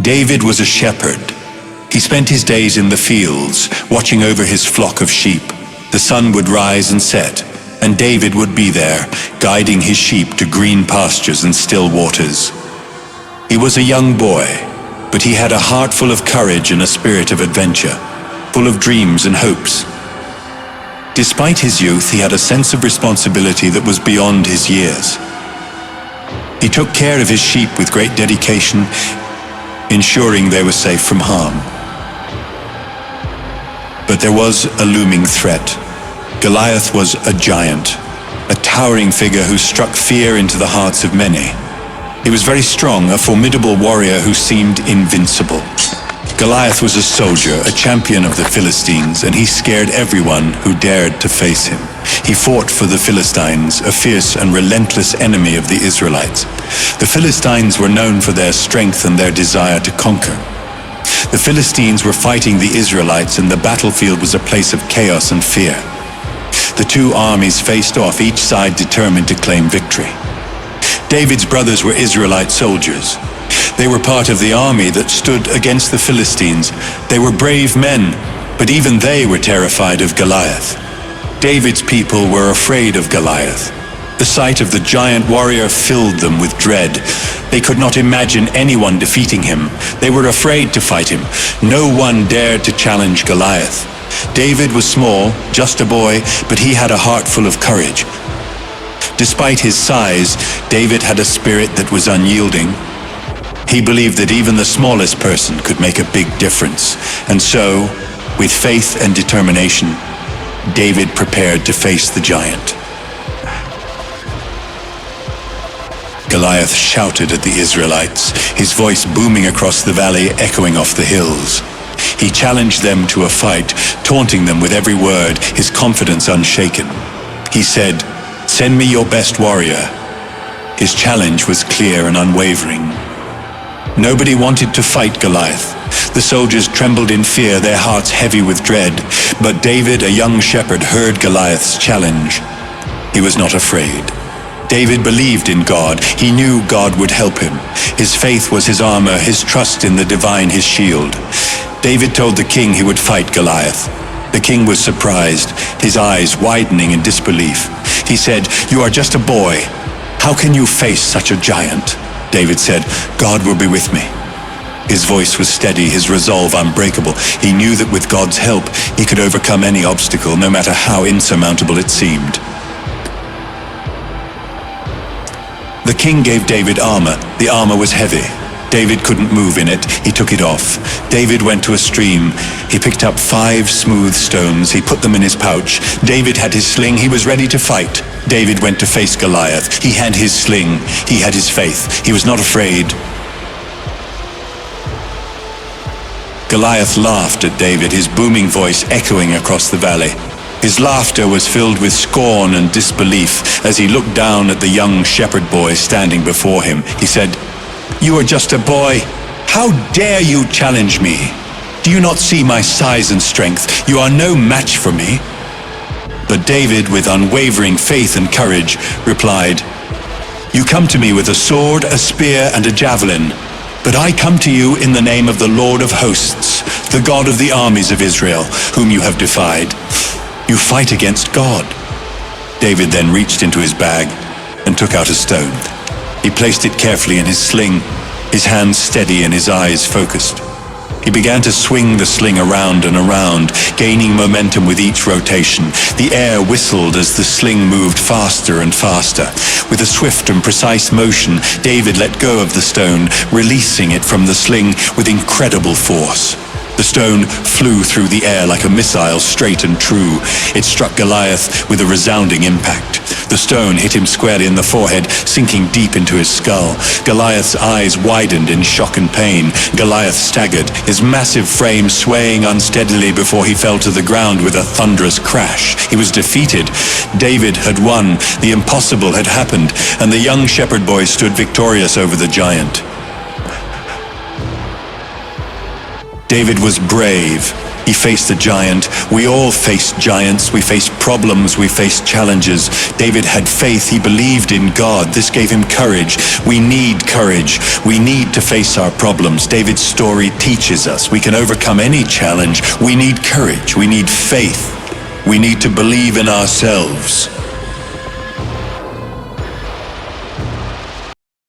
David was a shepherd. He spent his days in the fields, watching over his flock of sheep. The sun would rise and set, and David would be there, guiding his sheep to green pastures and still waters. He was a young boy, but he had a heart full of courage and a spirit of adventure, full of dreams and hopes. Despite his youth, he had a sense of responsibility that was beyond his years. He took care of his sheep with great dedication, ensuring they were safe from harm. But there was a looming threat. Goliath was a giant, a towering figure who struck fear into the hearts of many. He was very strong, a formidable warrior who seemed invincible. Goliath was a soldier, a champion of the Philistines, and he scared everyone who dared to face him. He fought for the Philistines, a fierce and relentless enemy of the Israelites. The Philistines were known for their strength and their desire to conquer. The Philistines were fighting the Israelites, and the battlefield was a place of chaos and fear. The two armies faced off, each side determined to claim victory. David's brothers were Israelite soldiers. They were part of the army that stood against the Philistines. They were brave men, but even they were terrified of Goliath. David's people were afraid of Goliath. The sight of the giant warrior filled them with dread. They could not imagine anyone defeating him. They were afraid to fight him. No one dared to challenge Goliath. David was small, just a boy, but he had a heart full of courage. Despite his size, David had a spirit that was unyielding. He believed that even the smallest person could make a big difference. And so, with faith and determination, David prepared to face the giant. Goliath shouted at the Israelites, his voice booming across the valley, echoing off the hills. He challenged them to a fight, taunting them with every word, his confidence unshaken. He said, "Send me your best warrior." His challenge was clear and unwavering. Nobody wanted to fight Goliath. The soldiers trembled in fear, their hearts heavy with dread. But David, a young shepherd, heard Goliath's challenge. He was not afraid. David believed in God. He knew God would help him. His faith was his armor, his trust in the divine his shield. David told the king he would fight Goliath. The king was surprised, his eyes widening in disbelief. He said, "You are just a boy. How can you face such a giant?" David said, "God will be with me." His voice was steady, his resolve unbreakable. He knew that with God's help, he could overcome any obstacle, no matter how insurmountable it seemed. The king gave David armor. The armor was heavy. David couldn't move in it. He took it off. David went to a stream. He picked up 5 smooth stones. He put them in his pouch. David had his sling. He was ready to fight. David went to face Goliath. He had his sling. He had his faith. He was not afraid. Goliath laughed at David, his booming voice echoing across the valley. His laughter was filled with scorn and disbelief as he looked down at the young shepherd boy standing before him. He said, "You are just a boy. How dare you challenge me? Do you not see my size and strength? You are no match for me." But David, with unwavering faith and courage, replied, "You come to me with a sword, a spear, and a javelin, but I come to you in the name of the Lord of hosts, the God of the armies of Israel, whom you have defied. You fight against God." David then reached into his bag and took out a stone. He placed it carefully in his sling, his hands steady and his eyes focused. He began to swing the sling around and around, gaining momentum with each rotation. The air whistled as the sling moved faster and faster. With a swift and precise motion, David let go of the stone, releasing it from the sling with incredible force. The stone flew through the air like a missile, straight and true. It struck Goliath with a resounding impact. The stone hit him squarely in the forehead, sinking deep into his skull. Goliath's eyes widened in shock and pain. Goliath staggered, his massive frame swaying unsteadily before he fell to the ground with a thunderous crash. He was defeated. David had won. The impossible had happened, and the young shepherd boy stood victorious over the giant. David was brave. He faced the giant. We all face giants. We face problems. We face challenges. David had faith. He believed in God. This gave him courage. We need courage. We need to face our problems. David's story teaches us we can overcome any challenge. We need courage. We need faith. We need to believe in ourselves.